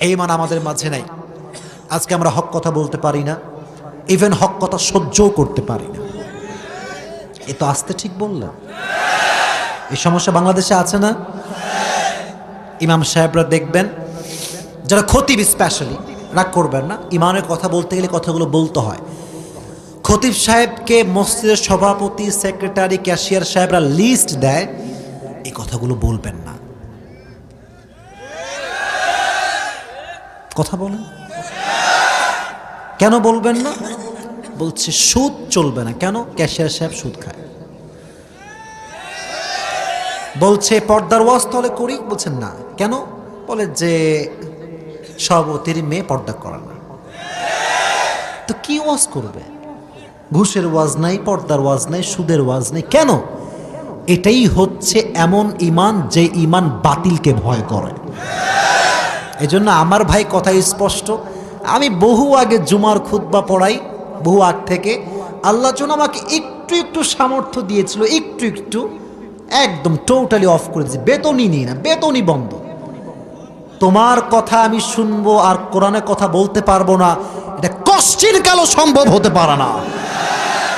এই মান আমাদের মাঝে নাই। আজকে আমরা হক কথা বলতে পারি না, ইভেন হক কথা সহ্যও করতে পারি না। এ তো আসতে ঠিক বললাম। এই সমস্যা বাংলাদেশে আছে না? ইমাম সাহেবরা দেখবেন, যারা খতিব স্পেশালি, রাগ করবেন না, ইমানের কথা বলতে গেলে কথাগুলো বলতে হয়। খতিব সাহেবকে মসজিদের সভাপতি, সেক্রেটারি, ক্যাশিয়ার সাহেবরা লিস্ট দেয়, এই কথাগুলো বলবেন না। কথা বলেন, কেন বলবেন না? বলছে সুদ চলবে না। কেন? ক্যাশিয়ার সাহেব সুদ খায়। বলছে পর্দার ওয়াজ তাহলে করি, বলছেন না। কেন? বলে যে সভাপতির মেয়ে পর্দা করে না। তো কি ওয়াজ করবে? ঘুষের ওয়াজ নাই, পর্দার ওয়াজ নাই, সুদের ওয়াজ নাই। কেন? এটাই হচ্ছে এমন ঈমান যে ঈমান বাতিলকে ভয় করে। এজন্য আমার ভাই কথা স্পষ্ট, আমি বহু আগে জুমার খুতবা পড়াই, বহু আগ থেকে। আল্লাহ যেন আমাকে একটু একটু সামর্থ্য দিয়েছিল, একটু একটু, একদম টোটালি অফ করে দিয়েছি। বেতনই নিই না, বেতনই বন্ধ। তোমার কথা আমি শুনবো আর কোরআনের কথা বলতে পারবো না, এটা কষ্টের কালো সম্ভব হতে পারে না।